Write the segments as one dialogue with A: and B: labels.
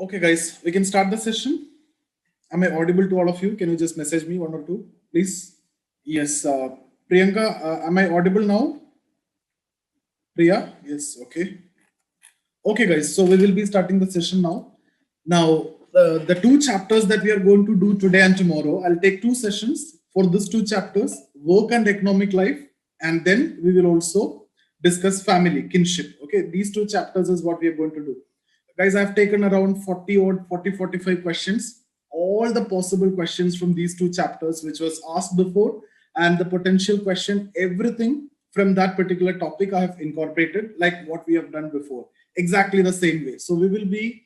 A: Okay, guys, we can start the session. Am I audible to all of you? Can you just message me one or two, please? Yes, Priyanka, am I audible now? Priya? Yes, okay. Okay, guys, so we will be starting the session now. Now, the two chapters that we are going to do today and tomorrow, I'll take two sessions for these two chapters, work and economic life, and then we will also discuss family, kinship. Okay, these two chapters is what we are going to do. Guys, I've taken around 45 questions, all the possible questions from these two chapters, which was asked before, and the potential question, everything from that particular topic I have incorporated, like what we have done before, exactly the same way. So we will be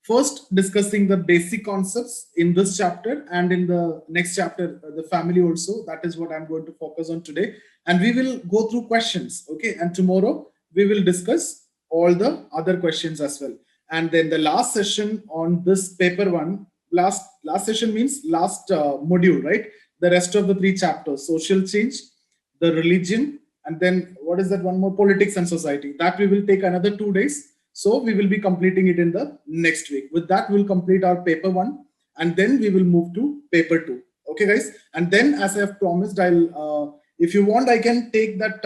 A: first discussing the basic concepts in this chapter, and in the next chapter, the family also. That is what I'm going to focus on today. And we will go through questions, okay? And tomorrow we will discuss all the other questions as well. And then the last session on this paper one, last session means last module, right? The rest of the three chapters, social change, the religion, and then what is that one more, politics and society, that we will take another 2 days. So we will be completing it in the next week. With that, we'll complete our paper one, and then we will move to paper two. Okay, guys. And then, as I have promised, I'll, if you want, I can take that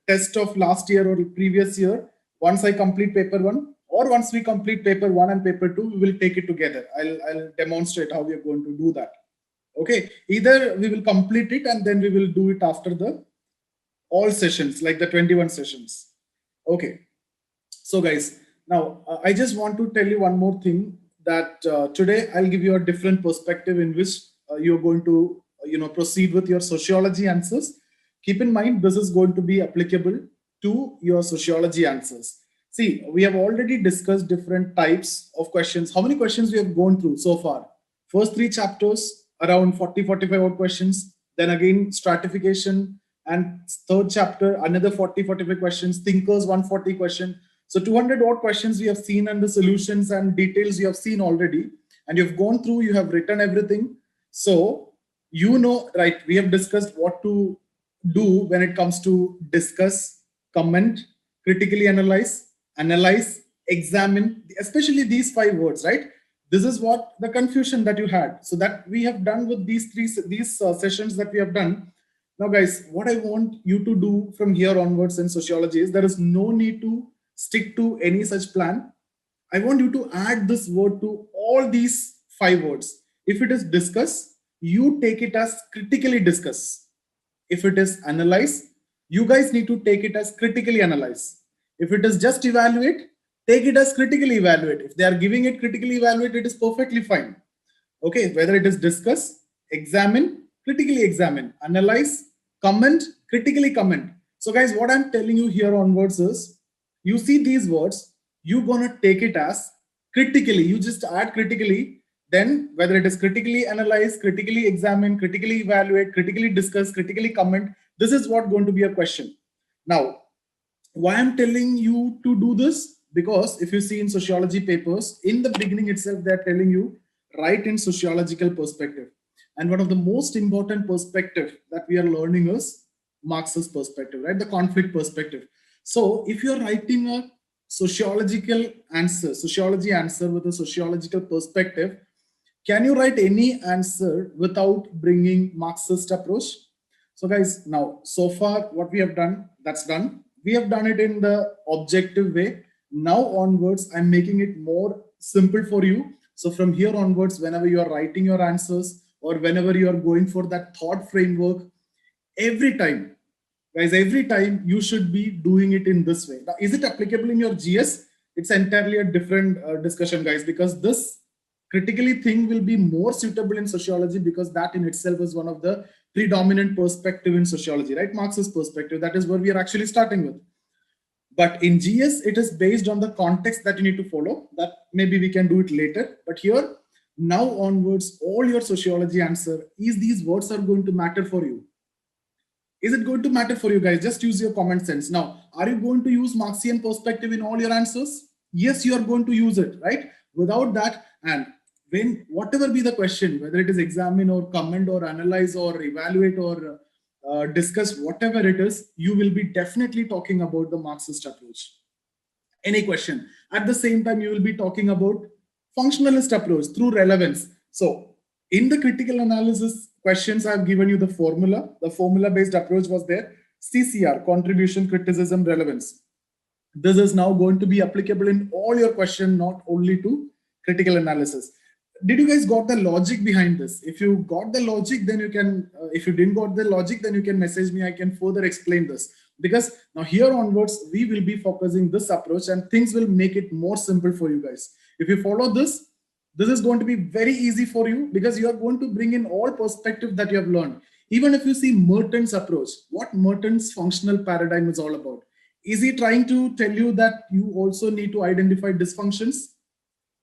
A: test of last year or previous year. Once I complete paper one, or once we complete paper one and paper two, we will take it together. I'll demonstrate how we are going to do that. Okay. Either we will complete it and then we will do it after the all sessions, like the 21 sessions. Okay. So, guys, now, I just want to tell you one more thing, that today I'll give you a different perspective in which you're going to, proceed with your sociology answers. Keep in mind, this is going to be applicable to your sociology answers. See, we have already discussed different types of questions. How many questions we have gone through so far? First three chapters, around 45 odd questions. Then again, stratification. And third chapter, another 45 questions. Thinkers, 140 question. So 200 odd questions we have seen, and the solutions and details you have seen already, and you've gone through, you have written everything. So, right, we have discussed what to do when it comes to discuss, comment, critically analyze, examine, especially these 5 words, right? This is what the confusion that you had. So that we have done with these sessions that we have done. Now, guys, what I want you to do from here onwards in sociology is there is no need to stick to any such plan. I want you to add this word to all these 5 words. If it is discuss, you take it as critically discuss. If it is analyze, you guys need to take it as critically analyze. If it is just evaluate, take it as critically evaluate. If they are giving it critically evaluate, it is perfectly fine. Okay, whether it is discuss, examine, critically examine, analyze, comment, critically comment. So, guys, what I'm telling you here onwards is, you see these words, you're gonna take it as critically. You just add critically, then whether it is critically analyze, critically examine, critically evaluate, critically discuss, critically comment, this is what going to be a question. Now, why I'm telling you to do this? Because if you see in sociology papers, in the beginning itself, they're telling you write in sociological perspective. And one of the most important perspective that we are learning is Marxist perspective, right? The conflict perspective. So if you're writing a sociology answer with a sociological perspective, can you write any answer without bringing Marxist approach? So, guys, now, so far, what we have done, that's done. We have done it in the objective way. Now onwards, I'm making it more simple for you. So from here onwards, whenever you are writing your answers or whenever you are going for that thought framework, every time, guys, every time you should be doing it in this way. Now, is it applicable in your GS? It's entirely a different discussion, guys, because this critically thing will be more suitable in sociology, because that in itself is one of the predominant perspective in sociology, right? Marxist perspective, that is where we are actually starting with. But in GS, it is based on the context that you need to follow. That maybe we can do it later. But here, now onwards, all your sociology answer is these words are going to matter for you. Is it going to matter for you, guys? Just use your common sense. Now, are you going to use Marxian perspective in all your answers? Yes, you are going to use it, right? Without that, and when whatever be the question, whether it is examine or comment or analyze or evaluate or discuss, whatever it is, you will be definitely talking about the Marxist approach. Any question. At the same time, you will be talking about Functionalist approach through relevance. So in the critical analysis questions, I've given you the formula. The formula-based approach was there. CCR, contribution, criticism, relevance. This is now going to be applicable in all your questions, not only to critical analysis. Did you guys got the logic behind this? If you got the logic, then you can, if you didn't got the logic, then you can message me. I can further explain this. Because now here onwards, we will be focusing this approach and things will make it more simple for you guys. If you follow this, this is going to be very easy for you because you are going to bring in all perspective that you have learned. Even if you see Merton's approach, what Merton's functional paradigm is all about. Is he trying to tell you that you also need to identify dysfunctions?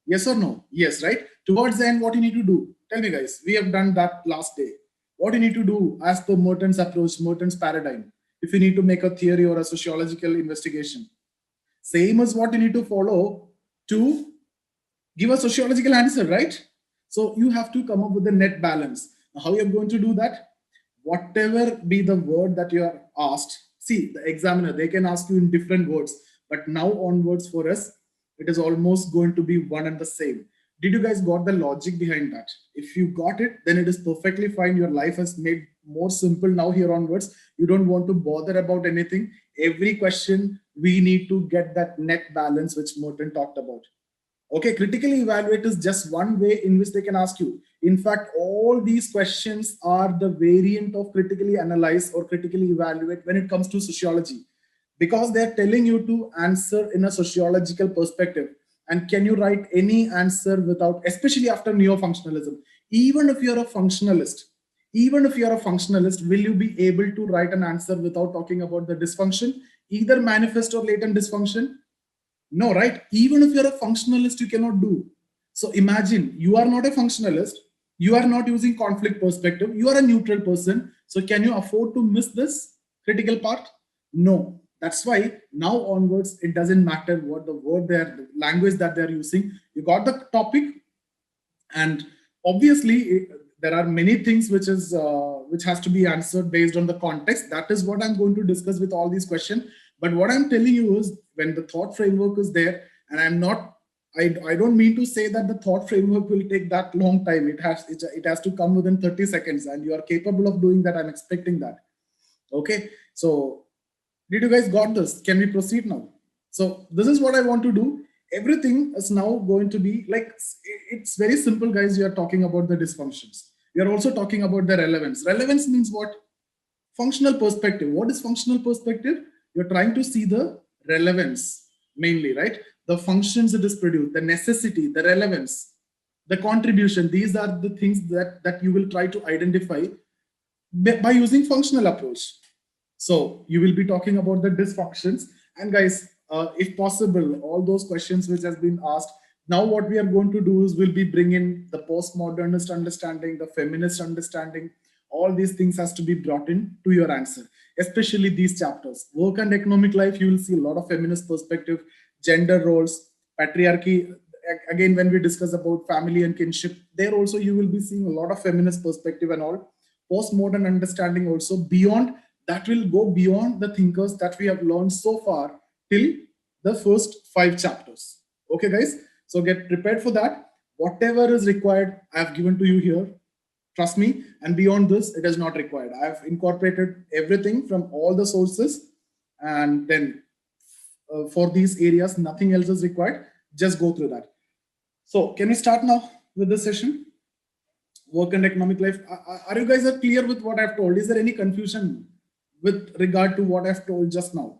A: Yes or no? Yes, right? Towards the end, what you need to do? Tell me, guys. We have done that last day. What you need to do as per Merton's approach, Merton's paradigm, if you need to make a theory or a sociological investigation. Same as what you need to follow to give a sociological answer, right? So you have to come up with the net balance. Now, how you're going to do that? Whatever be the word that you are asked, see, the examiner, they can ask you in different words, but now onwards for us, it is almost going to be one and the same. Did you guys got the logic behind that? If you got it, then it is perfectly fine. Your life has made more simple now here onwards. You don't want to bother about anything. Every question, we need to get that net balance, which Merton talked about. Okay, critically evaluate is just one way in which they can ask you. In fact, all these questions are the variant of critically analyze or critically evaluate when it comes to sociology, because they're telling you to answer in a sociological perspective. And can you write any answer without, especially after neo-functionalism, even if you're a functionalist, will you be able to write an answer without talking about the dysfunction, either manifest or latent dysfunction? No, right? Even if you're a functionalist, you cannot do. So imagine you are not a functionalist, you are not using conflict perspective, you are a neutral person. So can you afford to miss this critical part? No. That's why now onwards, it doesn't matter what the word the language that they're using. You got the topic, and obviously there are many things which has to be answered based on the context. That is what I'm going to discuss with all these questions. But what I'm telling you is, when the thought framework is there, and I don't mean to say that the thought framework will take that long time. It has to come within 30 seconds, and you are capable of doing that. I'm expecting that. Okay, so did you guys got this? Can we proceed now? So this is what I want to do. Everything is now going to be like, it's very simple, guys. You are talking about the dysfunctions. We are also talking about the relevance. Relevance means what? Functional perspective. What is functional perspective? You're trying to see the relevance mainly, right? The functions it is produced, the necessity, the relevance, the contribution. These are the things that you will try to identify by using functional approach. So you will be talking about the dysfunctions. And guys, if possible, all those questions which has been asked, now what we are going to do is we'll be bringing the postmodernist understanding, the feminist understanding. All these things has to be brought in to your answer, especially these chapters. Work and economic life, you will see a lot of feminist perspective, gender roles, patriarchy. Again, when we discuss about family and kinship, there also you will be seeing a lot of feminist perspective and all. Postmodern understanding also, beyond that will go beyond the thinkers that we have learned so far till the first 5 chapters. Okay, guys? So get prepared for that. Whatever is required, I have given to you here. Trust me. And beyond this, it is not required. I have incorporated everything from all the sources. And then for these areas, nothing else is required. Just go through that. So can we start now with this session? Work and economic life. Are you guys clear with what I've told? Is there any confusion with regard to what I've told just now?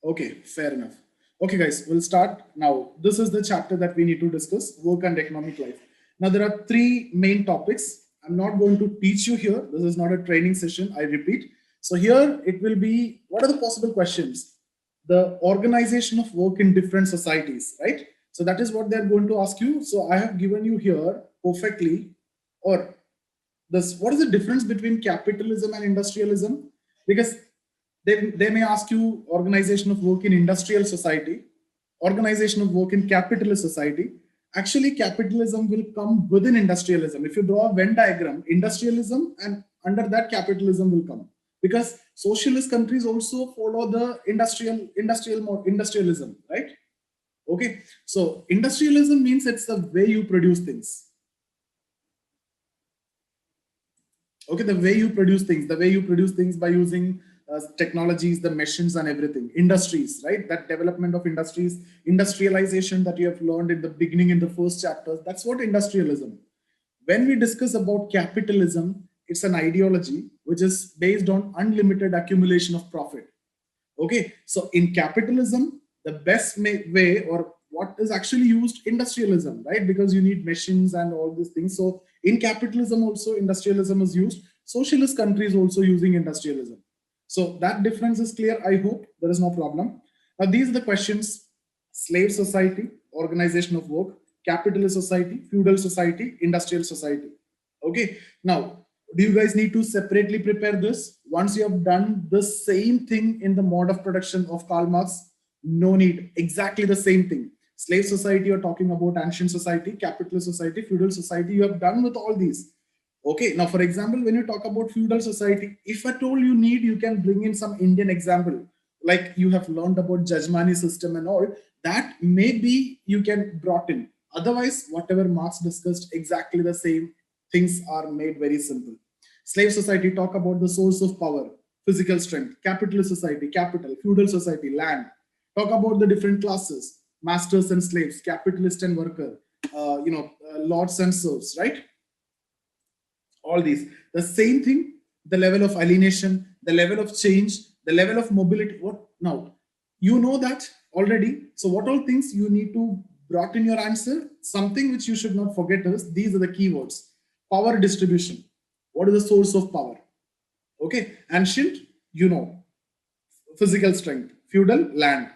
A: Okay, fair enough. Okay, guys, we'll start now. This is the chapter that we need to discuss, work and economic life. Now, there are 3 main topics. I'm not going to teach you here. This is not a training session, I repeat. So here it will be, what are the possible questions? The organization of work in different societies, right? So that is what they're going to ask you. So I have given you here perfectly, or this, what is the difference between capitalism and industrialism? Because they may ask you organization of work in industrial society, organization of work in capitalist society. Actually, capitalism will come within industrialism. If you draw a Venn diagram, industrialism, and under that capitalism will come. because socialist countries also follow the industrialism, right? Okay, so industrialism means it's the way you produce things. Okay, the way you produce things by using technologies, the machines and everything. Industries, right? That development of industries, industrialization that you have learned in the beginning in the first chapters, that's what industrialism. When we discuss about capitalism, it's an ideology which is based on unlimited accumulation of profit. Okay, so in capitalism, the best way, or what is actually used, industrialism, right? Because you need machines and all these things. So in capitalism also industrialism is used. Socialist countries also using industrialism. So that difference is clear. I hope there is no problem. Now these are the questions: slave society, organization of work, capitalist society, feudal society, industrial society. Okay, now do you guys need to separately prepare this? Once you have done the same thing in the mode of production of Karl Marx, no need, exactly the same thing. Slave society, you're talking about ancient society, capitalist society, feudal society, you have done with all these. Okay, now for example, when you talk about feudal society, if at all you need, you can bring in some Indian example, like you have learned about Jajmani system and all, that maybe you can brought in. Otherwise, whatever Marx discussed, exactly the same things are made very simple. Slave society, talk about the source of power, physical strength. Capitalist society, capital. Feudal society, land. Talk about the different classes, masters and slaves, capitalist and worker, lords and serfs, right? All these. The same thing, the level of alienation, the level of change, the level of mobility. What now? You know that already. So what all things you need to brought in your answer? Something which you should not forget is, these are the keywords. Power distribution. What is the source of power? Okay, ancient, you know, physical strength. Feudal, land.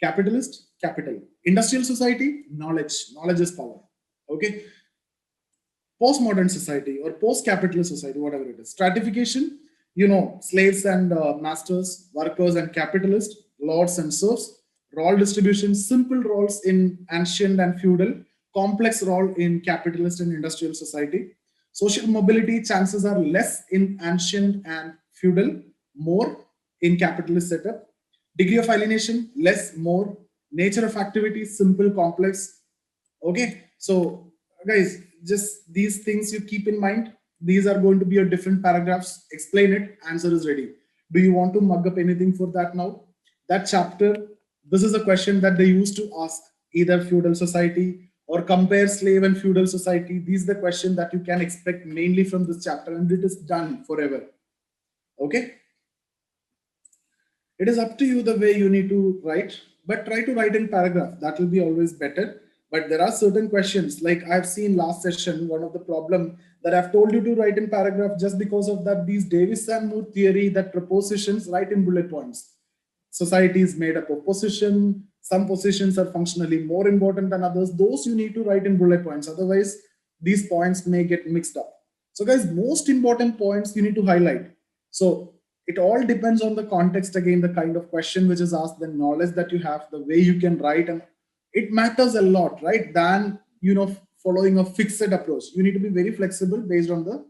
A: Capitalist, capital. Industrial society, knowledge. Knowledge is power. Okay. Postmodern society or post-capitalist society, whatever it is. Stratification, you know, slaves and masters, workers and capitalists, lords and serfs. Role distribution, simple roles in ancient and feudal, complex role in capitalist and industrial society. Social mobility, chances are less in ancient and feudal, more in capitalist setup. Degree of alienation, less, more. Nature of activity, simple, complex. Okay, so guys, just these things you keep in mind. These are going to be your different paragraphs. Explain it, answer is ready. Do you want to mug up anything for that now? That chapter, this is a question that they used to ask, either feudal society or compare slave and feudal society. These are the question that you can expect mainly from this chapter, and it is done forever. Okay. It is up to you the way you need to write, but try to write in paragraph. That will be always better. But there are certain questions, like I've seen last session, one of the problem that I've told you to write in paragraph just because of that, these Davis and Moore theory, that propositions write in bullet points. Society is made up of position. Some positions are functionally more important than others. Those you need to write in bullet points. Otherwise, these points may get mixed up. So guys, most important points you need to highlight. So it all depends on the context, again, the kind of question which is asked, the knowledge that you have, the way you can write, and it matters a lot, right? Than, you know, following a fixed approach. You need to be very flexible based on the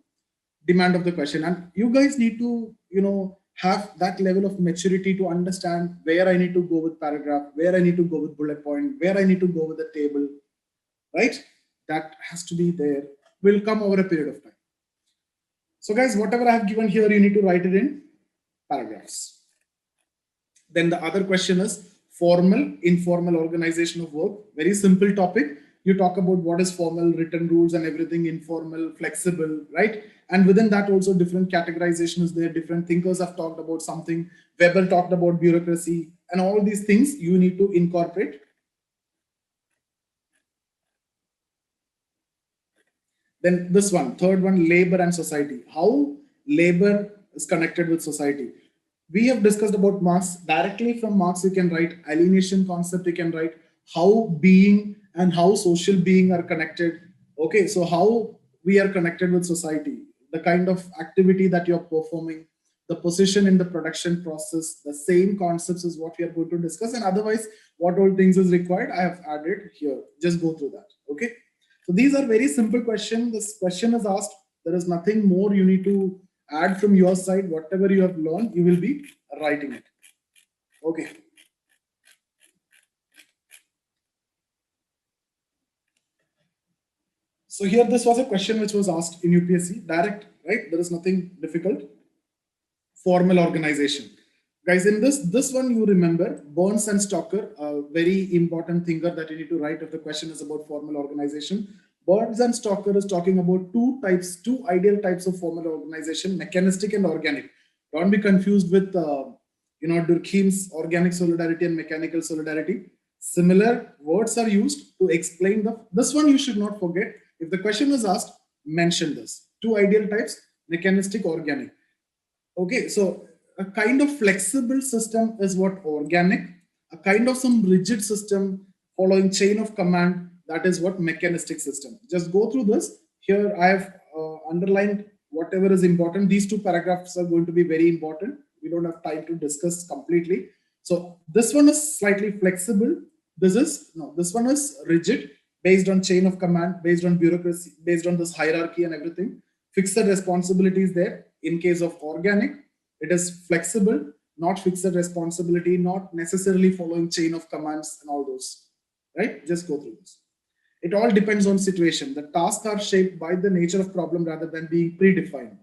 A: demand of the question. And you guys need to, you know, have that level of maturity to understand where I need to go with paragraph, where I need to go with bullet point, where I need to go with the table, right? That has to be there. Will come over a period of time. So guys, whatever I have given here, you need to write it in paragraphs. Then the other question is formal, informal organization of work. Very simple topic. You talk about what is formal, written rules and everything, informal, flexible, right? And within that also different categorization is there. Different thinkers have talked about something. Weber talked about bureaucracy, and all these things you need to incorporate. Then this one, third one, labor and society. How labor is connected with society. We have discussed about Marx. Directly from Marx, you can write alienation concept, you can write how being and how social being are connected. Okay, so how we are connected with society, the kind of activity that you're performing, the position in the production process, the same concepts is what we are going to discuss. And otherwise, what all things is required, I have added here. Just go through that. Okay. So these are very simple questions. This question is asked. There is nothing more you need to add from your side, whatever you have learned, you will be writing it. Okay. So here, this was a question which was asked in UPSC, direct, right? There is nothing difficult. Formal organization. Guys, in this one, you remember Burns and Stoker, a very important thinker that you need to write if the question is about formal organization. Burns and Stoker is talking about two ideal types of formal organization, mechanistic and organic. Don't be confused with, Durkheim's organic solidarity and mechanical solidarity. Similar words are used to explain this one you should not forget. If the question is asked, mention this. Two ideal types, mechanistic, organic. Okay, so a kind of flexible system is what organic, a kind of some rigid system following chain of command, that is what mechanistic system. Just go through this. Here I have underlined whatever is important. These two paragraphs are going to be very important. We don't have time to discuss completely. So this one is slightly flexible. This one is rigid, based on chain of command, based on bureaucracy, based on this hierarchy and everything. Fixed responsibilities there. In case of organic, it is flexible, not fixed responsibility, not necessarily following chain of commands and all those, right? Just go through this. It all depends on situation. The tasks are shaped by the nature of problem rather than being predefined.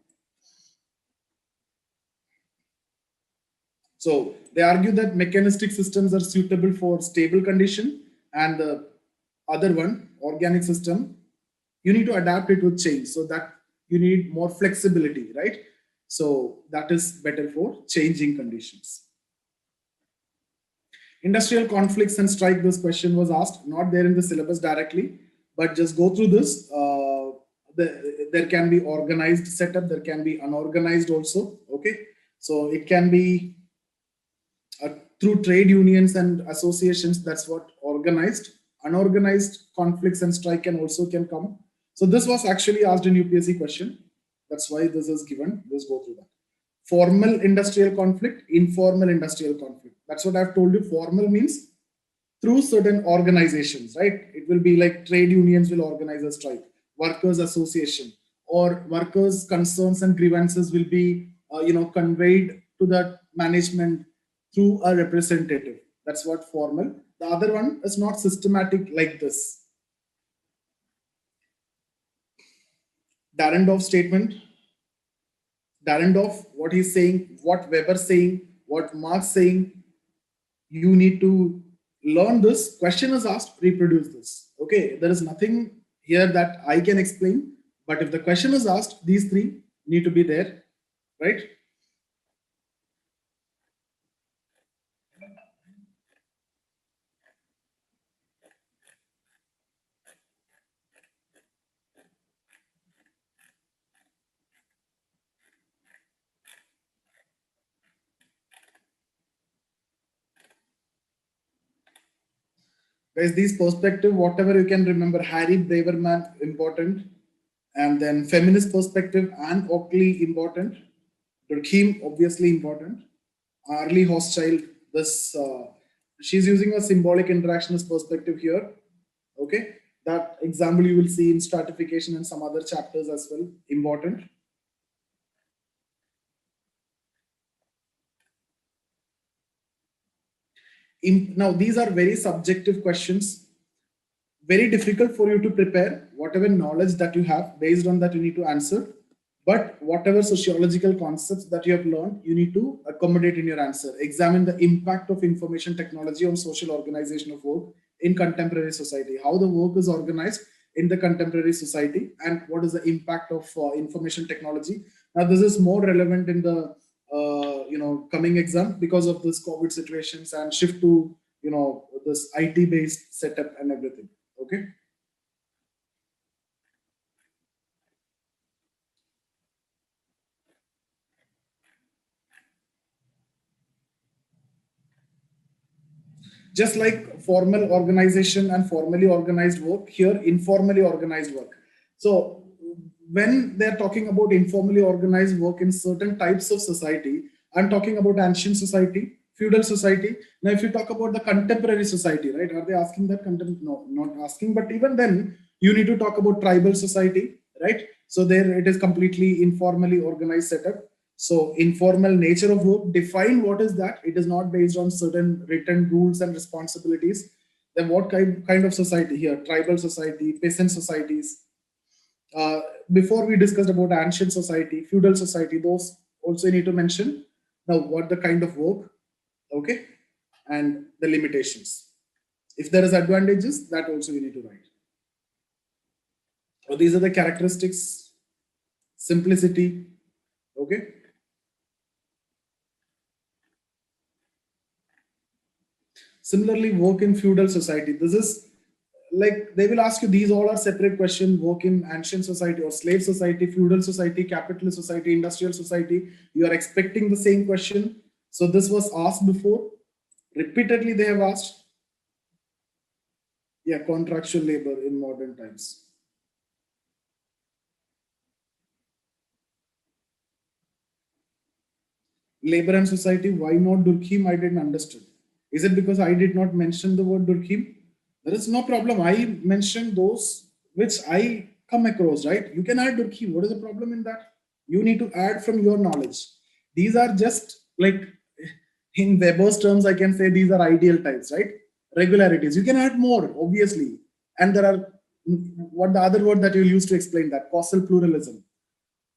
A: So they argue that mechanistic systems are suitable for stable condition, and the other one, organic system, you need to adapt it with change, so that you need more flexibility, right? So that is better for changing conditions. Industrial conflicts and strike, this question was asked, not there in the syllabus directly, but just go through this. There can be organized setup, there can be unorganized also, okay? So it can be through trade unions and associations, that's what organized. Unorganized conflicts and strike can come. So this was actually asked in UPSC question. That's why this is given. Just go through that. Formal industrial conflict, informal industrial conflict. That's what I've told you. Formal means through certain organizations, right? It will be like trade unions will organize a strike, workers association, or workers' concerns and grievances will be, conveyed to the management through a representative. That's what formal. The other one is not systematic like this. Dahrendorf statement. Dahrendorf, what he's saying, what Weber saying, what Marx saying, you need to learn this. Question is asked, reproduce this. Okay, there is nothing here that I can explain, but if the question is asked, these three need to be there, right? Guys, these perspective, whatever you can remember, Harry Braverman, important. And then feminist perspective, Anne Oakley, important. Durkheim, obviously important. Arlie Hochschild, she's using a symbolic interactionist perspective here. Okay, that example you will see in stratification and some other chapters as well, important. Now, these are very subjective questions, very difficult for you to prepare. Whatever knowledge that you have, based on that you need to answer. But whatever sociological concepts that you have learned, you need to accommodate in your answer. Examine the impact of information technology on social organization of work in contemporary society. How the work is organized in the contemporary society, and what is the impact of information technology. Now, this is more relevant in the coming exam because of this COVID situations and shift to this IT based setup and everything. Okay. Just like formal organization and formally organized work, here informally organized work. So when they're talking about informally organized work in certain types of society, I'm talking about ancient society, feudal society. Now, if you talk about the contemporary society, right? Are they asking that? No, not asking. But even then, you need to talk about tribal society, right? So there it is completely informally organized setup. So informal nature of work, define what is that. It is not based on certain written rules and responsibilities. Then what kind of society here? Tribal society, peasant societies. Before we discussed about ancient society, feudal society, those also you need to mention. Now what the kind of work, okay, and the limitations. If there is advantages, that also you need to write. So these are the characteristics, simplicity, okay. Similarly, work in feudal society. This is like they will ask you, these all are separate questions. Work in ancient society or slave society, feudal society, capitalist society, industrial society. You are expecting the same question. So this was asked before. Repeatedly they have asked. Yeah, contractual labor in modern times. Labor and society, why not Durkheim? I didn't understand. Is it because I did not mention the word Durkheim? There is no problem. I mentioned those which I come across, right? You can add Durkheim. What is the problem in that? You need to add from your knowledge. These are just like, in Weber's terms, I can say these are ideal types, right? Regularities. You can add more, obviously. And there are, what the other word that you'll use to explain that? Causal pluralism.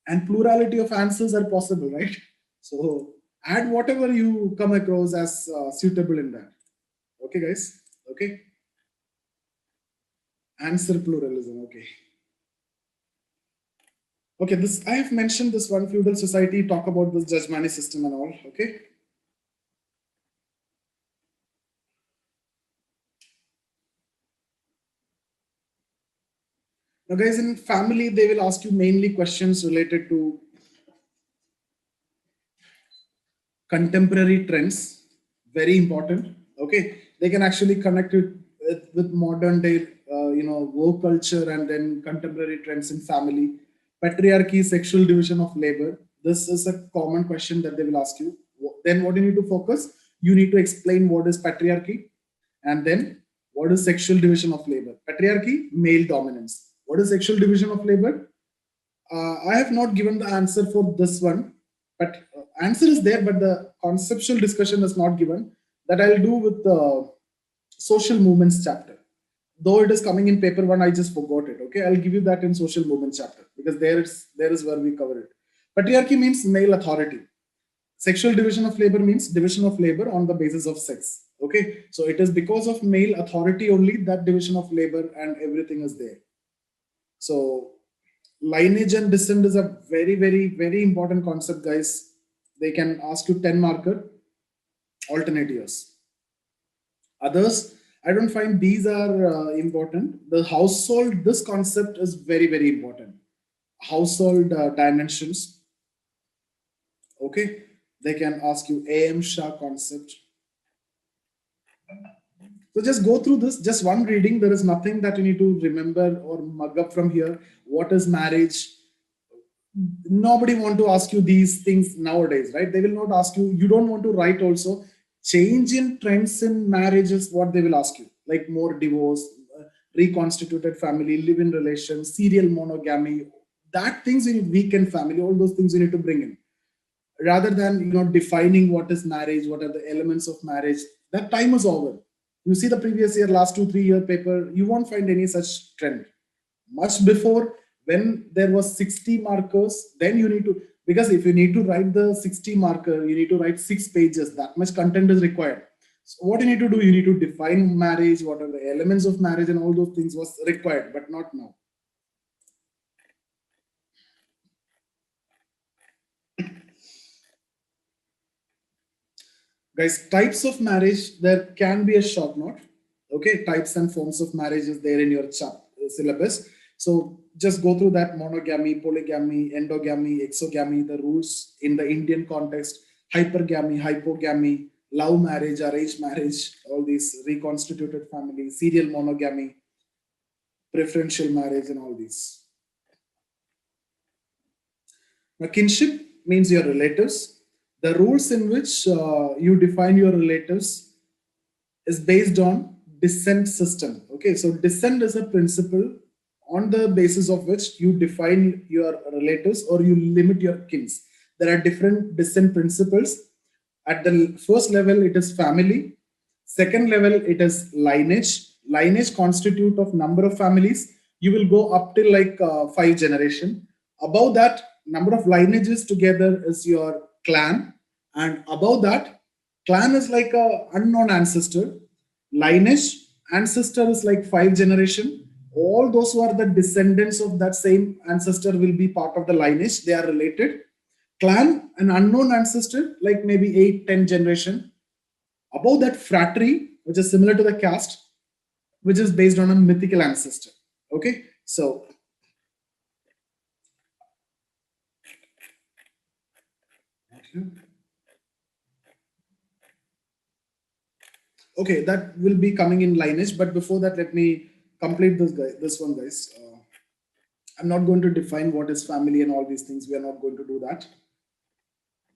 A: And plurality of answers are possible, right? So add whatever you come across as suitable in that. Okay, guys? Okay. Answer pluralism. Okay. Okay, this I have mentioned this one, feudal society, talk about this judgmani system and all. Okay. Now, guys, in family, they will ask you mainly questions related to contemporary trends. Very important. Okay, they can actually connect it with modern day, work culture and then contemporary trends in family. Patriarchy, sexual division of labor. This is a common question that they will ask you. Then what you need to focus? You need to explain what is patriarchy, and then what is sexual division of labor. Patriarchy, male dominance. What is sexual division of labor? I have not given the answer for this one, but answer is there, but the conceptual discussion is not given. That I'll do with the social movements chapter. Though it is coming in paper one, I just forgot it. Okay, I'll give you that in social movements chapter because there is where we cover it. Patriarchy means male authority. Sexual division of labor means division of labor on the basis of sex. Okay, so it is because of male authority only that division of labor and everything is there. So lineage and descent is a very, very, very important concept, guys. They can ask you 10 marker, alternate years. Others, I don't find these are important. The household, this concept is very, very important. Household dimensions. Okay, they can ask you AM Shah concept. So just go through this, just one reading. There is nothing that you need to remember or mug up from here. What is marriage? Nobody want to ask you these things nowadays, right? They will not ask you. You don't want to write also. Change in trends in marriage is what they will ask you, like more divorce, reconstituted family, live-in relations, serial monogamy. That things in weekend family, all those things you need to bring in, rather than defining what is marriage, what are the elements of marriage. That time is over. You see the previous year, last 2-3 year paper, you won't find any such trend. Much before, when there was 60 markers, then you need to, because if you need to write the 60 marker, you need to write 6 pages. That much content is required. So what you need to do, you need to define marriage, what are the elements of marriage, and all those things was required, but not now. Guys, types of marriage, there can be a short note. Okay, types and forms of marriage is there in your syllabus. So just go through that: monogamy, polygamy, endogamy, exogamy, the rules in the Indian context, hypergamy, hypogamy, love marriage, arranged marriage, all these, reconstituted family, serial monogamy, preferential marriage, and all these. Now, kinship means your relatives. The rules in which you define your relatives is based on descent system. Okay, so descent is a principle on the basis of which you define your relatives or you limit your kins. There are different descent principles. At the first level, it is family. Second level, it is lineage. Lineage constitute of number of families. You will go up till like 5 generation. Above that, number of lineages together is your clan. And above that, clan is like a unknown ancestor. Lineage, ancestor is like 5 generation. All those who are the descendants of that same ancestor will be part of the lineage. They are related. Clan, an unknown ancestor, like maybe 8, 10 generation. Above that, fratry, which is similar to the caste, which is based on a mythical ancestor. Okay, so okay, that will be coming in lineage. But before that, let me complete this one, guys. I'm not going to define what is family and all these things. We are not going to do that.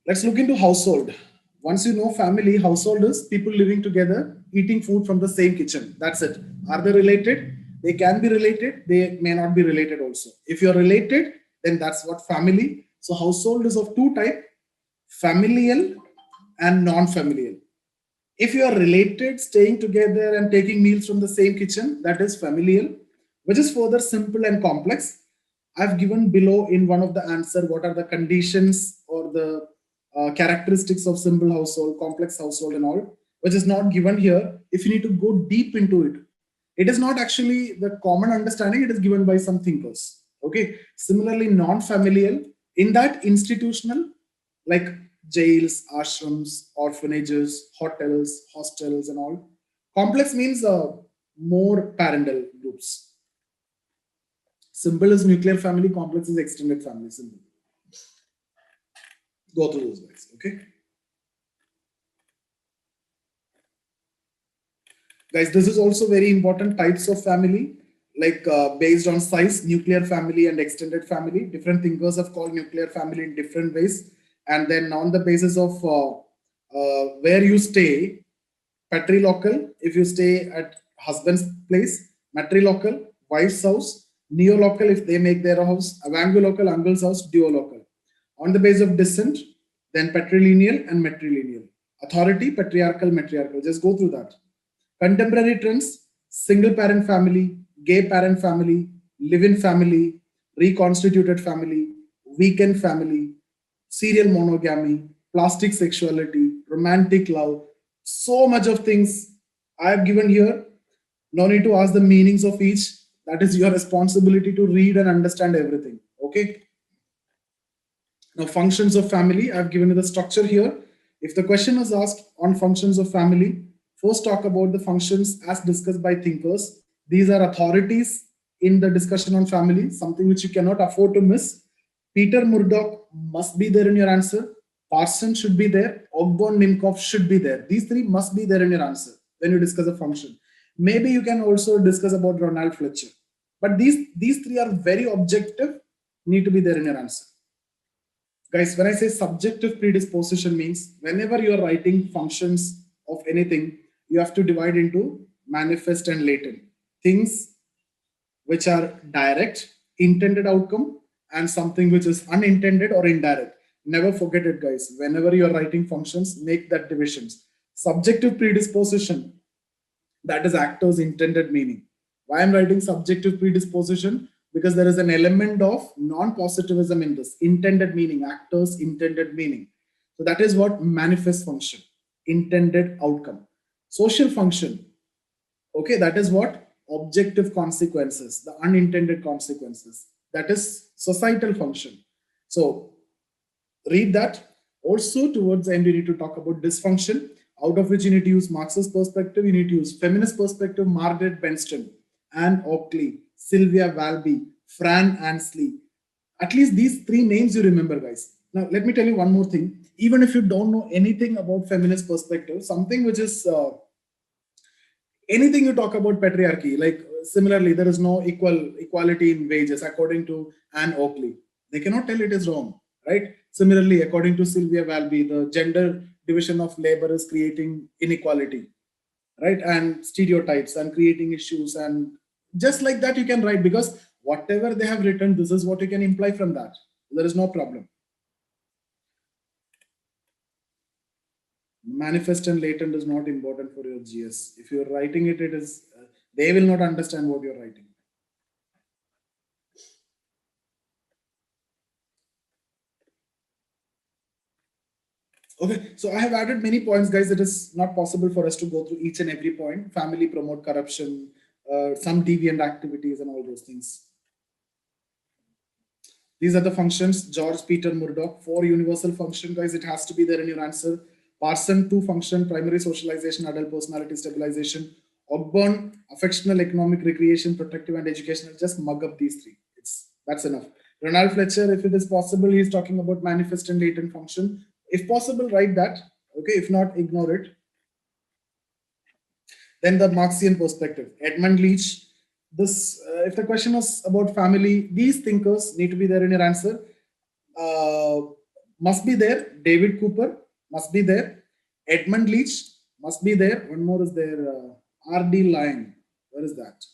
A: Let's look into household. Once you know family, household is people living together, eating food from the same kitchen. That's it. Are they related? They can be related. They may not be related also. If you're related, then that's what family. So household is of two types, familial and non-familial. If you are related, staying together and taking meals from the same kitchen, that is familial, which is further simple and complex. I've given below in one of the answer what are the conditions or the characteristics of simple household, complex household and all, which is not given here. If you need to go deep into it, it is not actually the common understanding, it is given by some thinkers. Okay. Similarly, non-familial, in that institutional, like jails, ashrams, orphanages, hotels, hostels and all. Complex means more parental groups. Simple is nuclear family, complex is extended family. Simple. Go through those guys, okay? Guys, this is also very important types of family, like based on size, nuclear family and extended family. Different thinkers have called nuclear family in different ways. And then on the basis of where you stay, patrilocal, if you stay at husband's place, matrilocal, wife's house, neolocal, if they make their house, avangulocal, uncle's house, duolocal. On the basis of descent, then patrilineal and matrilineal. Authority, patriarchal, matriarchal. Just go through that. Contemporary trends, single parent family, gay parent family, live-in family, reconstituted family, weekend family, serial monogamy, plastic sexuality, romantic love, so much of things I have given here. No need to ask the meanings of each. That is your responsibility to read and understand everything. Okay. Now, functions of family, I've given you the structure here. If the question is asked on functions of family, first talk about the functions as discussed by thinkers. These are authorities in the discussion on family, something which you cannot afford to miss. Peter Murdoch must be there in your answer. Parson should be there. Ogborn Nimkov should be there. These three must be there in your answer when you discuss a function. Maybe you can also discuss about Ronald Fletcher. But these three are very objective, need to be there in your answer. Guys, when I say subjective predisposition means whenever you are writing functions of anything, you have to divide into manifest and latent. Things which are direct, intended outcome, and something which is unintended or indirect. Never forget it, guys. Whenever you are writing functions, make that divisions. Subjective predisposition, that is actor's intended meaning. Why I'm writing subjective predisposition? Because there is an element of non-positivism in this. Intended meaning, actor's intended meaning. So that is what manifest function, intended outcome. Social function, okay, that is what? Objective consequences, the unintended consequences. That is societal function. So read that. Also towards the end, you need to talk about dysfunction, out of which you need to use Marxist perspective, you need to use feminist perspective, Margaret Benston, Anne Oakley, Sylvia Valby, Fran Ansley. At least these three names you remember, guys. Now, let me tell you one more thing. Even if you don't know anything about feminist perspective, something which is anything you talk about patriarchy, like similarly, there is no equality in wages according to Anne Oakley. They cannot tell it is wrong, right? Similarly, according to Sylvia Valby, the gender division of labor is creating inequality, right? And stereotypes and creating issues. And just like that, you can write, because Whatever they have written, this is what you can imply from that. There is no problem. Manifest and latent is not important for your GS. If you're writing it, it is they will not understand what you're writing. Okay, so I have added many points, guys. It is not possible for us to go through each and every point. Family promote corruption, some deviant activities, and all those things. These are the functions. George Peter Murdoch, 4 universal function, guys. It has to be there in your answer. Parson, 2 function, primary socialization, adult personality stabilization. Ogburn, affectional, economic, recreation, protective, and educational. Just mug up these 3. That's enough. Ronald Fletcher, if it is possible, he's talking about manifest and latent function. If possible, write that. Okay, if not, ignore it. Then the Marxian perspective. Edmund Leach. This, if the question was about family, these thinkers need to be there in your answer. Must be there. David Cooper must be there. Edmund Leach must be there. One more is there. R.D. Lyne. Where is that?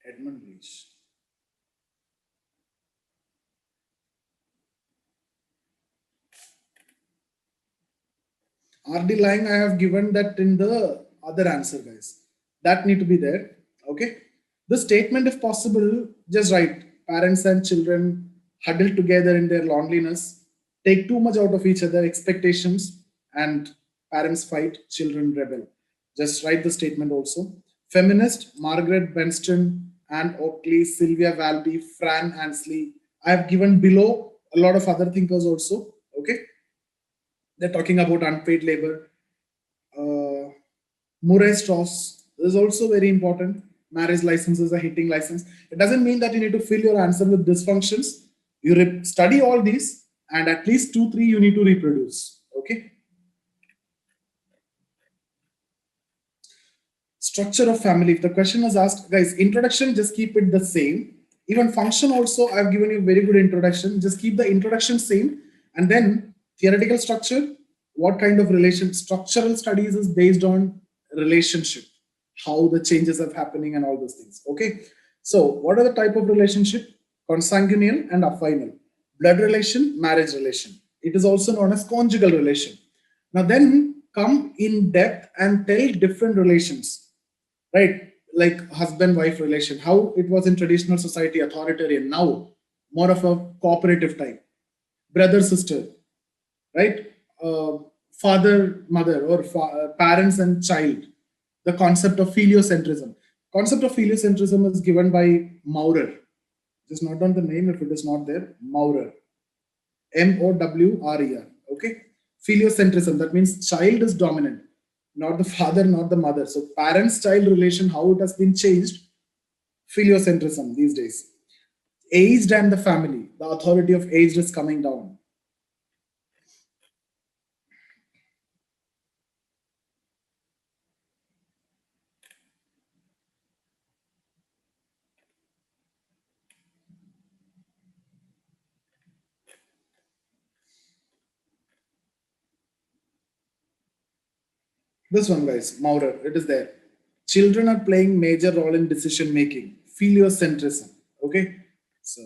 A: Edmund Leach. R.D. Lyne, I have given that in the other answer, guys. That need to be there. Okay. The statement, if possible, just write. Parents and children huddle together in their loneliness, take too much out of each other, expectations, and parents fight, children rebel. Just write the statement also. Feminist, Margaret Benston, Anne Oakley, Sylvia Valby, Fran Ansley. I have given below a lot of other thinkers also. Okay. They're talking about unpaid labor. Murray Strauss is also very important. Marriage license is a hitting license. It doesn't mean that you need to fill your answer with dysfunctions. You study all these and at least 2, 3 you need to reproduce. Okay. Structure of family. If the question is asked, guys, introduction, just keep it the same. Even function also, I've given you very good introduction. Just keep the introduction same. And then theoretical structure, what kind of relation? Structural studies is based on relationship, how the changes are happening and all those things. Okay. So what are the type of relationship? Consanguineal and affinal. Blood relation, marriage relation. It is also known as conjugal relation. Now then come in depth and tell different relations, right? Like husband-wife relation, how it was in traditional society, authoritarian, now more of a cooperative type. Brother-sister, right? Father-mother or parents and child. The concept of philiocentrism. Concept of philiocentrism is given by Maurer. Just note down the name if it is not there. Maurer. Mowrer. Okay. Philiocentrism. That means child is dominant, not the father, not the mother. So parents-child relation, how it has been changed. Philiocentrism these days. Aged and the family. The authority of aged is coming down. This one, guys, Maurer, it is there. Children are playing major role in decision making. Philiocentrism. Okay. So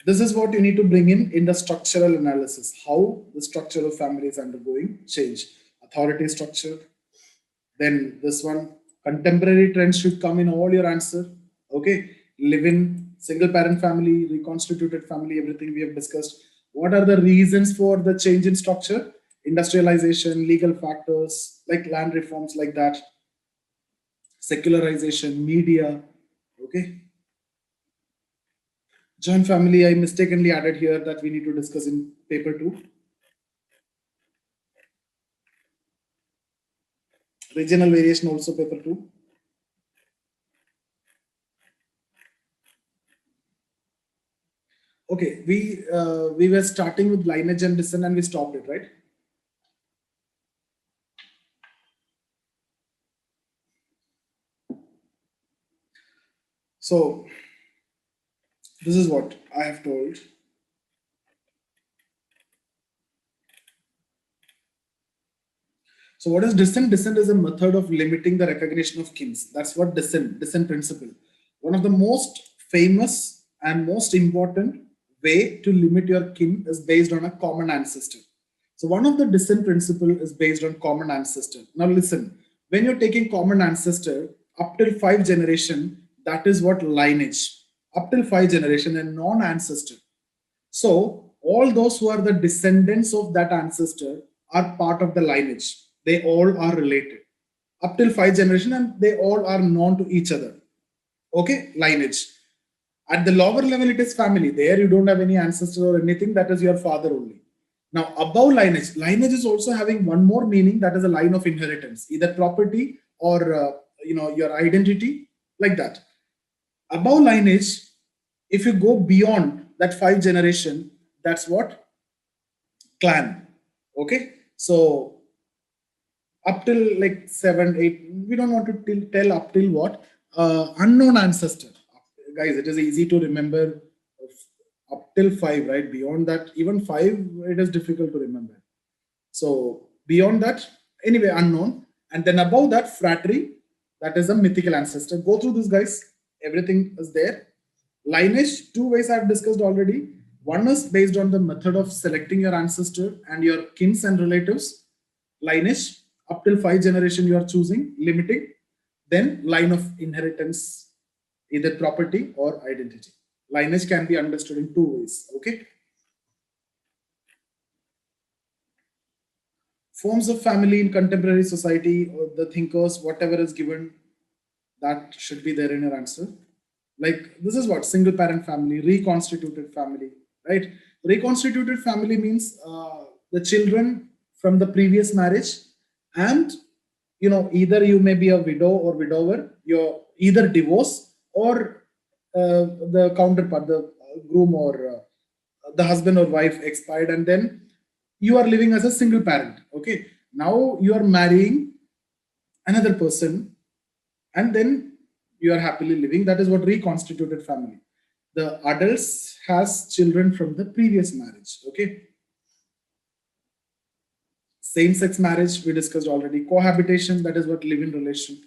A: this is what you need to bring in the structural analysis. How the structure of family is undergoing change. Authority structure. Then this one, contemporary trends should come in all your answer. Okay. Live-in, single parent family, reconstituted family, everything we have discussed. What are the reasons for the change in structure? Industrialization, legal factors, like land reforms like that. Secularization, media. Okay. Joint family, I mistakenly added here that we need to discuss in paper 2. Regional variation also paper 2. Okay, we were starting with lineage and descent and we stopped it, right? So this is what I have told. So what is descent? Descent is a method of limiting the recognition of kins. That's what descent principle. One of the most famous and most important way to limit your kin is based on a common ancestor. So one of the descent principle is based on common ancestor. Now listen, when you're taking common ancestor up till 5 generation, that is what lineage. Up till 5 generation and non-ancestor. So all those who are the descendants of that ancestor are part of the lineage. They all are related up till 5 generation and they all are known to each other. Okay, lineage. At the lower level, it is family. There you don't have any ancestor or anything. That is your father only. Now above lineage, lineage is also having one more meaning. That is a line of inheritance, either property or your identity, like that. Above lineage, if you go beyond that 5 generation, that's what clan. Okay, so up till like 7, 8, we don't want to tell up till what unknown ancestor. Guys, it is easy to remember up till 5, right? Beyond that, even 5, it is difficult to remember. So beyond that, anyway, unknown, and then above that, fratry, that is a mythical ancestor. Go through this, guys. Everything is there. Lineage, 2 ways I've discussed already. One is based on the method of selecting your ancestor and your kins and relatives. Lineage, up till 5 generation you are choosing, limiting. Then line of inheritance, either property or identity. Lineage can be understood in 2 ways. Okay. Forms of family in contemporary society, or the thinkers, whatever is given, that should be there in your answer. Like this is what single parent family, reconstituted family, right? Reconstituted family means the children from the previous marriage, and either you may be a widow or widower, you're either divorced or the counterpart, the groom or the husband or wife expired, and then you are living as a single parent. Okay, now you are marrying another person and then you are happily living. That is what reconstituted family. The adults has children from the previous marriage. Okay, same-sex marriage we discussed already. Cohabitation, that is what live-in relation.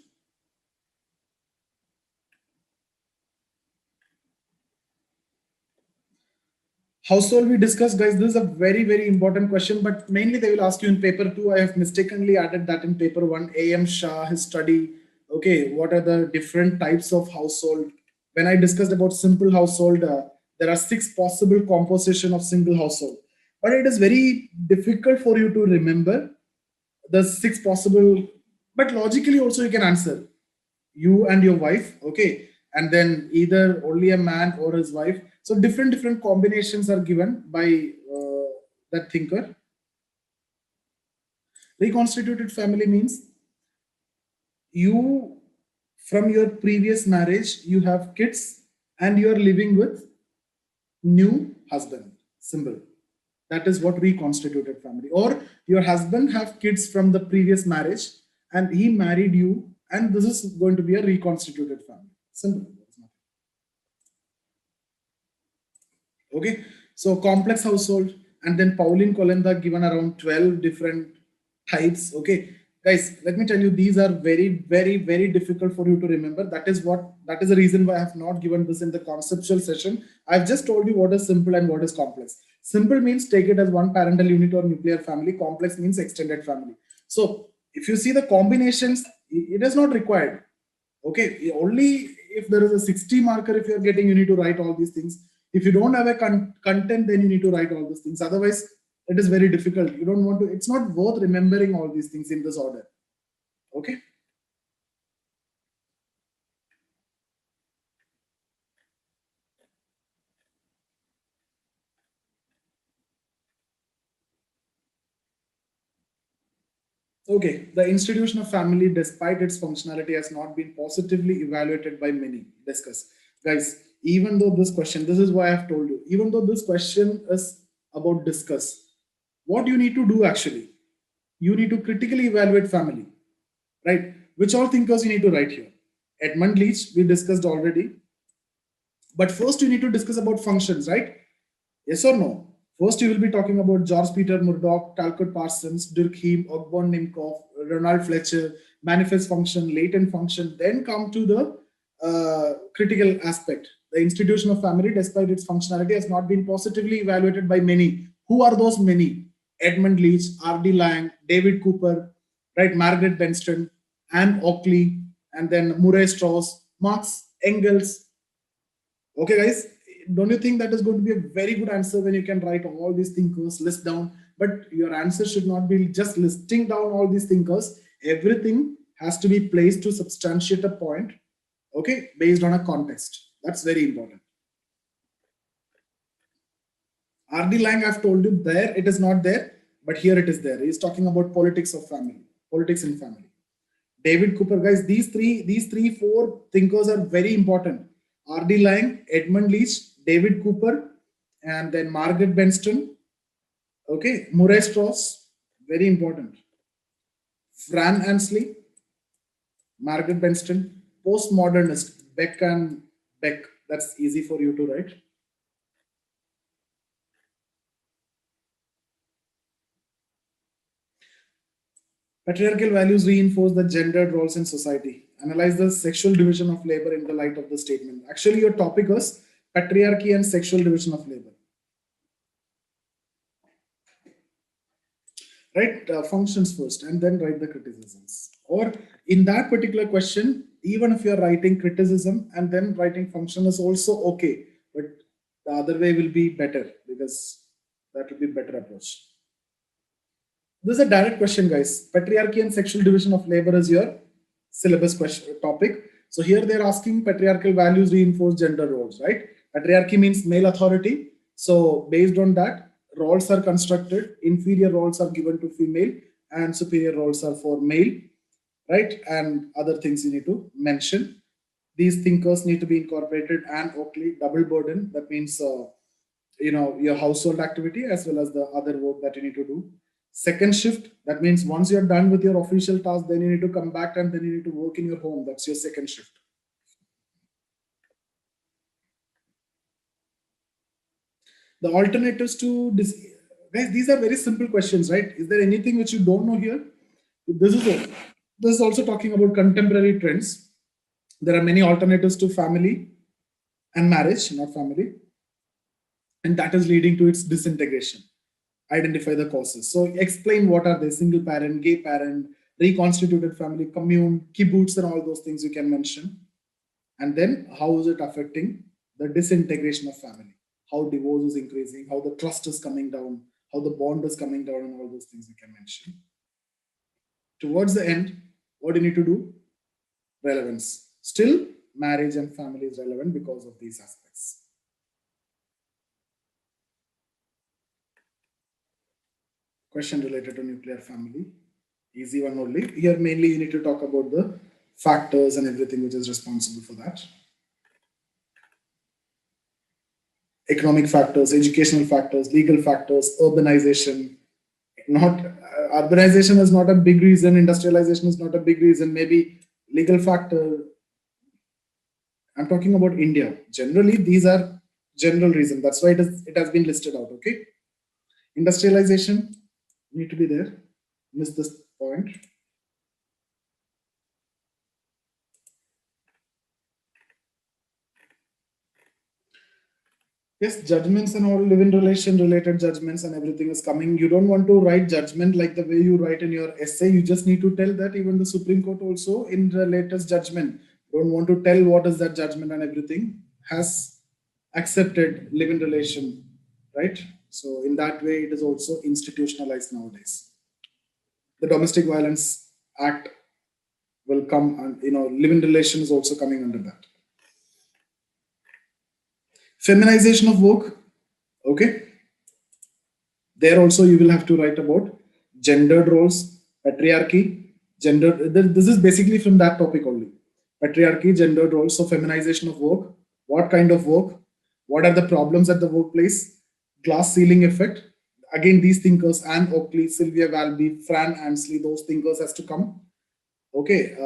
A: Household we discussed, guys. This is a very, very important question, but mainly they will ask you in paper 2. I have mistakenly added that in paper 1. A.M. Shah, his study. Okay, what are the different types of household? When I discussed about simple household, there are 6 possible composition of single household, but it is very difficult for you to remember the 6 possible, but logically also you can answer. You and your wife, okay, and then either only a man or his wife. So different combinations are given by that thinker. Reconstituted family means you, from your previous marriage, you have kids and you are living with new husband. Simple. That is what reconstituted family. Or your husband have kids from the previous marriage and he married you, and this is going to be a reconstituted family. Simple. Okay, so complex household, and then Pauline Kolenda given around 12 different types. Okay, guys, let me tell you, these are very, very, very difficult for you to remember. That is the reason why I have not given this in the conceptual session. I've just told you what is simple and what is complex. Simple means take it as one parental unit or nuclear family. Complex means extended family. So if you see the combinations, it is not required. Okay, only if there is a 60 marker, if you're getting, you need to write all these things. If you don't have a content, then you need to write all these things. Otherwise, it is very difficult. You don't want to, it's not worth remembering all these things in this order. Okay. Okay, the institution of family, despite its functionality, has not been positively evaluated by many. Discuss. Guys, even though this question, this is why I've told you, even though this question is about discuss, what you need to do actually, you need to critically evaluate family, right? Which all thinkers you need to write here? Edmund Leach, we discussed already. But first you need to discuss about functions, right? Yes or no? First, you will be talking about George Peter Murdoch, Talcott Parsons, Durkheim, Ogborn Nimkov, Ronald Fletcher, manifest function, latent function, then come to the critical aspect. The institution of family, despite its functionality, has not been positively evaluated by many. Who are those many? Edmund Leach, R.D. Lang, David Cooper, right? Margaret Benston, Anne Oakley, and then Murray Strauss, Marx, Engels. Okay, guys, don't you think that is going to be a very good answer when you can write all these thinkers, list down? But your answer should not be just listing down all these thinkers. Everything has to be placed to substantiate a point, okay, based on a context. That's very important. R.D. Lang, I've told you there, it is not there, but here it is there. He's talking about politics of family, politics in family. David Cooper, guys, these three, four thinkers are very important. R.D. Lang, Edmund Leach, David Cooper, and then Margaret Benston. Okay, Murray Strauss, very important. Fran Ansley, Margaret Benston, postmodernist, Beck and Beck. That's easy for you to write. Patriarchal values reinforce the gendered roles in society. Analyze the sexual division of labor in the light of the statement. Actually, your topic was patriarchy and sexual division of labor. Write functions first and then write the criticisms. Or in that particular question, even if you're writing criticism and then writing function is also okay, but the other way will be better because that will be a better approach. This is a direct question, guys. Patriarchy and sexual division of labor is your syllabus question topic. So here they're asking patriarchal values reinforce gender roles, right? Patriarchy means male authority. So based on that, roles are constructed. Inferior roles are given to female and superior roles are for male, right? And other things you need to mention. These thinkers need to be incorporated. And Oakley, double burden. That means, your household activity as well as the other work that you need to do. Second shift, that means once you're done with your official task, then you need to come back and then you need to work in your home. That's your second shift. The alternatives to this, guys, these are very simple questions, right? Is there anything which you don't know here? This is also talking about contemporary trends. There are many alternatives to family and marriage, not family. And that is leading to its disintegration. Identify the causes. So explain what are they: single parent, gay parent, reconstituted family, commune, kibbutz, and all those things you can mention. And then how is it affecting the disintegration of family? How divorce is increasing, how the trust is coming down, how the bond is coming down, and all those things you can mention. Towards the end, what do you need to do? Relevance. Still, marriage and family is relevant because of these aspects. Question related to nuclear family. Easy one only. Here mainly you need to talk about the factors and everything which is responsible for that. Economic factors, educational factors, legal factors, urbanization. Urbanization is not a big reason. Industrialization is not a big reason. Maybe legal factor. I'm talking about India. Generally, these are general reasons. That's why it has been listed out. Okay. Industrialization need to be there. Miss this point. Yes, judgments and all live-in relation related judgments and everything is coming. You don't want to write judgment like the way you write in your essay. You just need to tell that even the Supreme Court also in the latest judgment don't want to tell what is that judgment and everything has accepted live-in relation, right? So in that way, it is also institutionalized nowadays. The Domestic Violence Act will come and, live-in relation is also coming under that. Feminization of work. Okay. There also you will have to write about gendered roles, patriarchy, gender. This is basically from that topic only. Patriarchy, gendered roles, so feminization of work. What kind of work? What are the problems at the workplace? Glass ceiling effect. Again, these thinkers, Anne Oakley, Sylvia Valby, Fran Ansley, those thinkers has to come. Okay,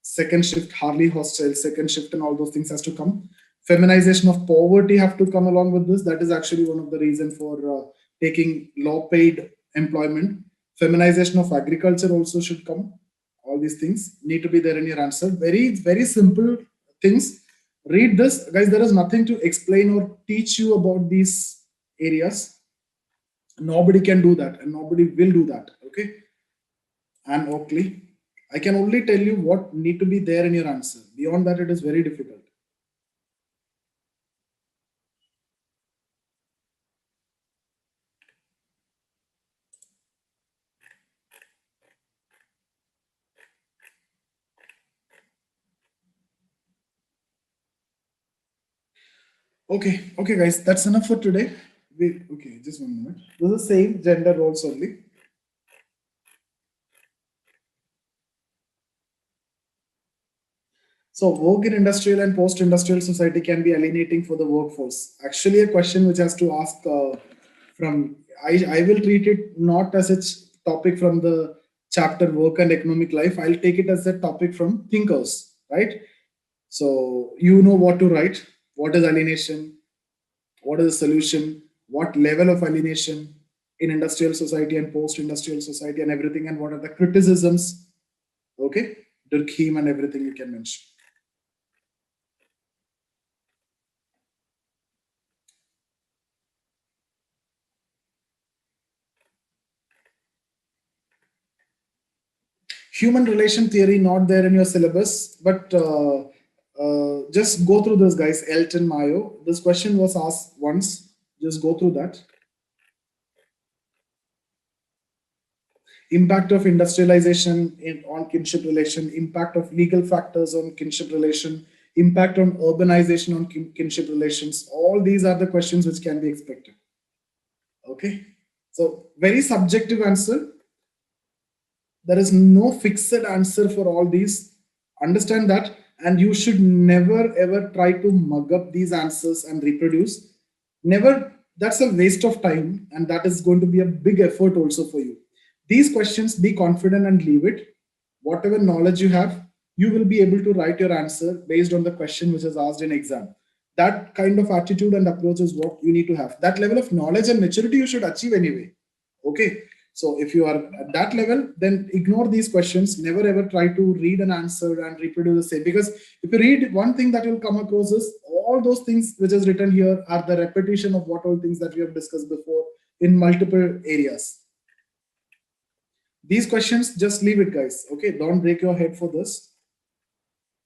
A: second shift, Harley Hostel, second shift and all those things has to come. Feminization of poverty have to come along with this. That is actually one of the reasons for taking low paid employment. Feminization of agriculture also should come. All these things need to be there in your answer. Very, very simple things. Read this, guys. There is nothing to explain or teach you about these areas. Nobody can do that, and nobody will do that. Okay. And Oakley, I can only tell you what need to be there in your answer. Beyond that, it is very difficult. Okay, okay, guys, that's enough for today. Okay, just 1 minute. This is the same gender roles only. So, work in industrial and post-industrial society can be alienating for the workforce. Actually, a question which has to ask from I will treat it not as a topic from the chapter work and economic life. I'll take it as a topic from thinkers, right? So you know what to write. What is alienation? What is the solution? What level of alienation in industrial society and post-industrial society and everything, and what are the criticisms? Okay, Durkheim and everything you can mention. Human relation theory not there in your syllabus, but just go through this, guys. Elton Mayo. This question was asked once. Just go through that. Impact of industrialization on kinship relation, impact of legal factors on kinship relation, impact on urbanization on kinship relations. All these are the questions which can be expected. Okay, so very subjective answer. There is no fixed answer for all these. Understand that, and you should never ever try to mug up these answers and reproduce. Never. That's a waste of time, and that is going to be a big effort also for you. These questions, be confident and leave it. Whatever knowledge you have, you will be able to write your answer based on the question which is asked in exam. That kind of attitude and approach is what you need to have. That level of knowledge and maturity you should achieve anyway. Okay. So if you are at that level, then ignore these questions. Never ever try to read an answer and reproduce the same. Because if you read one thing that will come across is all those things which is written here are the repetition of what all things that we have discussed before in multiple areas. These questions, just leave it, guys. Okay, don't break your head for this.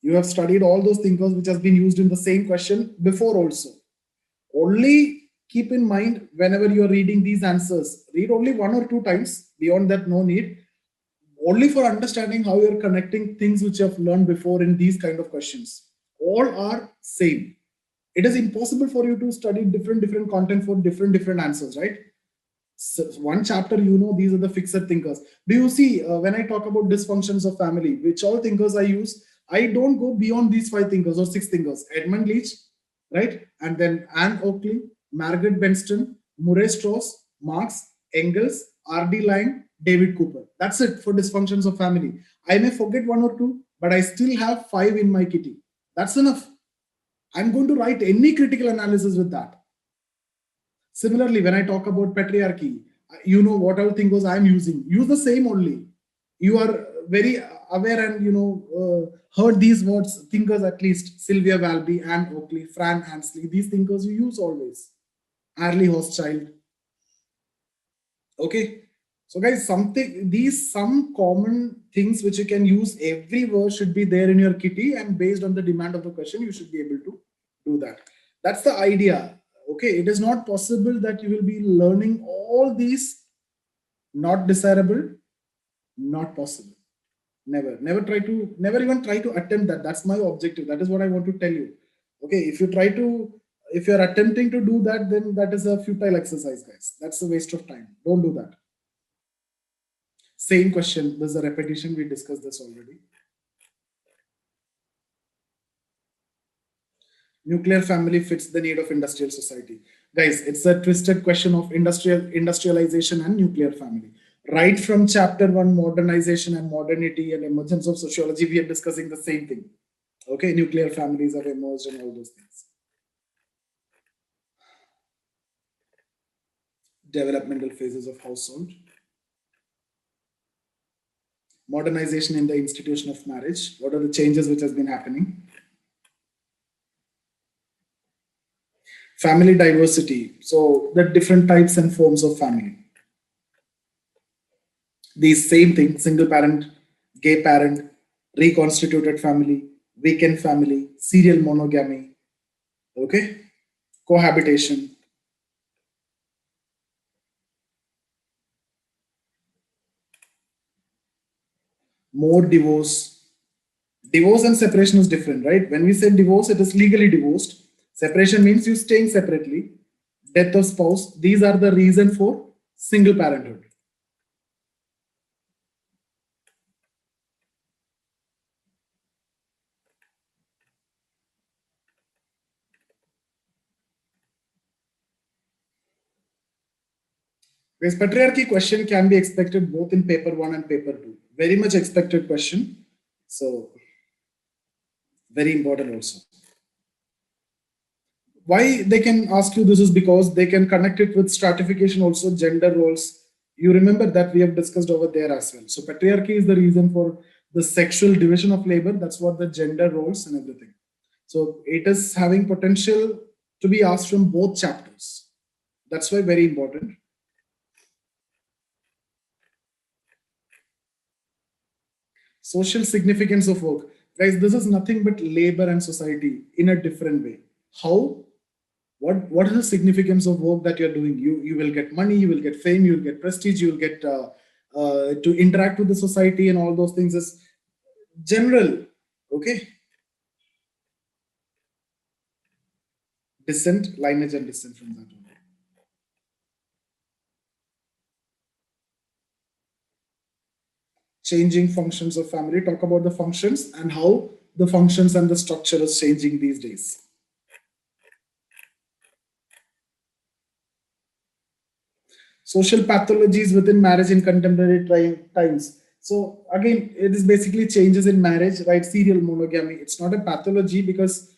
A: You have studied all those thinkers which has been used in the same question before also. Only keep in mind whenever you are reading these answers, read only 1 or 2 times. Beyond that, no need. Only for understanding how you're connecting things which you have learned before in these kind of questions. All are same. It is impossible for you to study different content for different answers, right? So one chapter, you know, these are the fixed thinkers. Do you see when I talk about dysfunctions of family, which all thinkers I use, I don't go beyond these 5 thinkers or 6 thinkers. Edmund Leach, right? And then Anne Oakley, Margaret Benston, Murray Strauss, Marx, Engels, R.D. Laing, David Cooper. That's it for dysfunctions of family. I may forget 1 or 2, but I still have 5 in my kitty. That's enough. I'm going to write any critical analysis with that. Similarly, when I talk about patriarchy, you know what all things I'm using. Use the same only. You are very aware and heard these words, thinkers at least, Sylvia Valby, Anne Oakley, Fran Hansley. These thinkers you use always. Arlie Hochschild. Okay. So guys, some common things which you can use. Every word should be there in your kitty, and based on the demand of the question, you should be able to do that. That's the idea. Okay, it is not possible that you will be learning all these. Not desirable, not possible. Never even try to attempt that. That's my objective. That is what I want to tell you. Okay, if you're attempting to do that, then that is a futile exercise, guys. That's a waste of time. Don't do that. Same question. There's a repetition. We discussed this already. Nuclear family fits the need of industrial society. Guys, it's a twisted question of industrialization and nuclear family. Right from chapter 1, modernization and modernity and emergence of sociology, we are discussing the same thing. Okay, nuclear families have emerged and all those things. Developmental phases of household. modernization in the institution of marriage. What are the changes which has been happening? Family diversity. So the different types and forms of family. These same things, single parent, gay parent, reconstituted family, weekend family, serial monogamy, okay, cohabitation. More divorce. Divorce and separation is different, right? When we say divorce, it is legally divorced. Separation means you staying separately. Death of spouse. These are the reason for single parenthood. Because patriarchy question can be expected both in paper 1 and paper 2. Very much expected question. So very important also. Why they can ask you this is because they can connect it with stratification also, gender roles. You remember that we have discussed over there as well. So patriarchy is the reason for the sexual division of labor. That's what the gender roles and everything. So it is having potential to be asked from both chapters. That's why very important. Social significance of work. Guys, this is nothing but labor and society in a different way. How? What is the significance of work that you're doing? You will get money, you will get fame, you will get prestige, you will get to interact with the society and all those things is general. Okay. Descent, lineage and descent from that one. Changing functions of family. Talk about the functions and how the functions and the structure is changing these days. Social pathologies within marriage in contemporary times. So again, it is basically changes in marriage, right? Serial monogamy. It's not a pathology because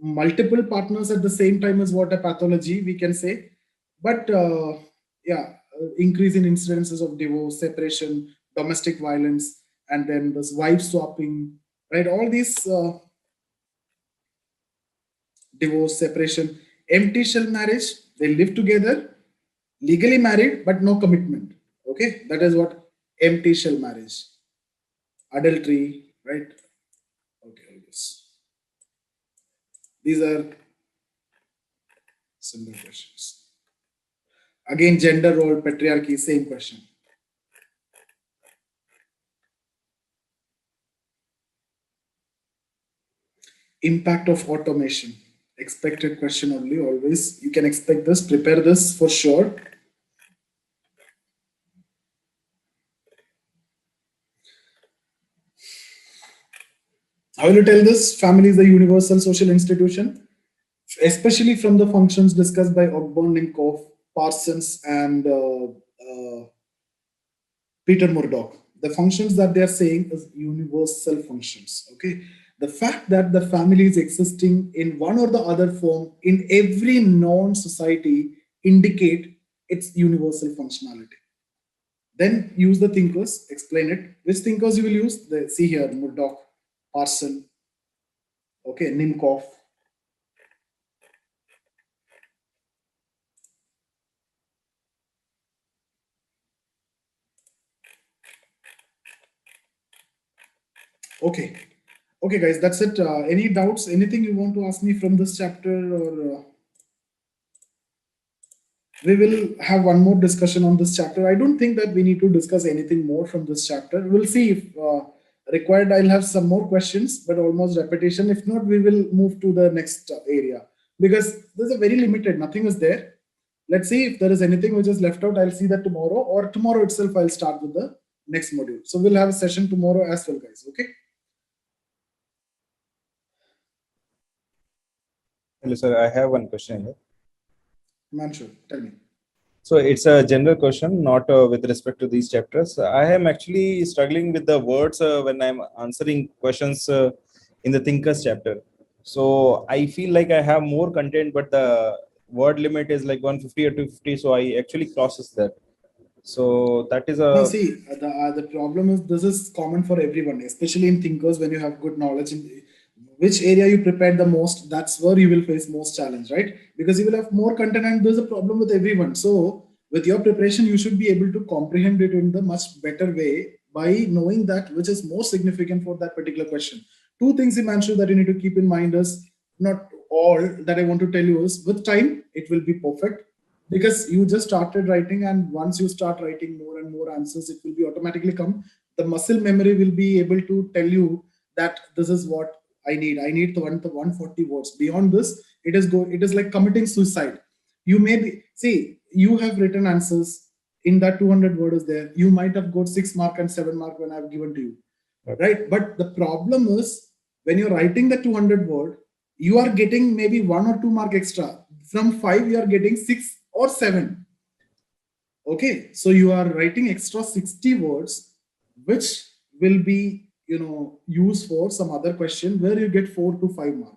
A: multiple partners at the same time is what a pathology we can say. But yeah, increase in incidences of divorce, separation, domestic violence, and then this wife swapping, right? All these divorce, separation, empty shell marriage. They live together, legally married but no commitment. Okay, that is what empty shell marriage. Adultery, right? Okay, yes. These are simple questions. Again, gender role, patriarchy, same question. Impact of automation. Expected question only, always. You can expect this, prepare this for sure. How will you tell this? Family is a universal social institution, especially from the functions discussed by Ogborn, Ninkoff, Parsons, and Peter Murdoch. The functions that they are saying is universal functions. Okay, the fact that the family is existing in one or the other form in every known society indicate its universal functionality. Then use the thinkers, explain it. Which thinkers you will use? See here, Murdoch, Parson, okay, Ninkoff. Okay. Okay, guys, that's it. Any doubts? Anything you want to ask me from this chapter, or we will have one more discussion on this chapter. I don't think that we need to discuss anything more from this chapter. We'll see if required. I'll have some more questions, but almost repetition. If not, we will move to the next area because there's a very limited. Nothing is there. Let's see if there is anything which is left out. I'll see that tomorrow, or tomorrow itself. I'll start with the next module. So we'll have a session tomorrow as well, guys. Okay.
B: Hello, sir. I have one question here.
A: Manshu, tell me.
B: So it's a general question, not with respect to these chapters. I am actually struggling with the words when I'm answering questions in the thinkers chapter. So I feel like I have more content, but the word limit is like 150 or 250. So I actually crosses that. So that is
A: No,
B: a
A: see, the problem is this is common for everyone, especially in thinkers. When you have good knowledge in which area you prepared the most, that's where you will face most challenge, right? Because you will have more content, and there's a problem with everyone. So with your preparation, you should be able to comprehend it in the much better way by knowing that which is more significant for that particular question. Two things, Himanshu, that you need to keep in mind is not all that I want to tell you is with time it will be perfect because you just started writing, and once you start writing more and more answers, it will be automatically come. The muscle memory will be able to tell you that this is what I need the 140 words. Beyond this, it is like committing suicide. You may be, see, you have written answers in that 200 word is there. You might have got 6 mark and 7 mark when I've given to you, right? But the problem is when you're writing the 200 word, you are getting maybe 1 or 2 mark extra. From 5, you are getting 6 or 7. Okay, so you are writing extra 60 words, which will be used for some other question where you get 4 to 5 mark.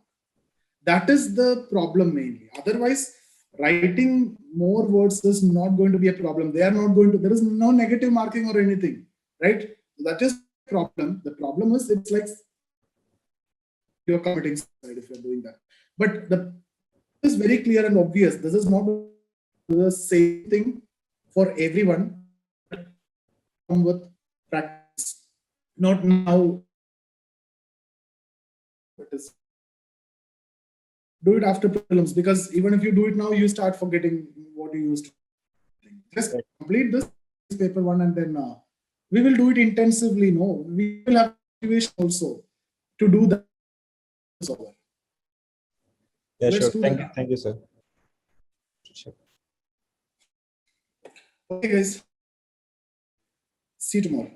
A: That is the problem mainly. Otherwise, writing more words is not going to be a problem. They are not going to. There is no negative marking or anything, right? That is the problem. The problem is it's like you're committing suicide if you're doing that. But the is very clear and obvious. This is not the same thing for everyone. Come with practice, not now. It is do it after prelims, because even if you do it now, you start forgetting what you used to think. Just complete this paper 1 and then we will do it intensively. No, we will have motivation also to do that.
B: yeah,
A: Let's
B: sure.
A: do
B: Thank you.
A: that.
B: Thank you, sir. Sure.
A: Okay, guys. See you tomorrow.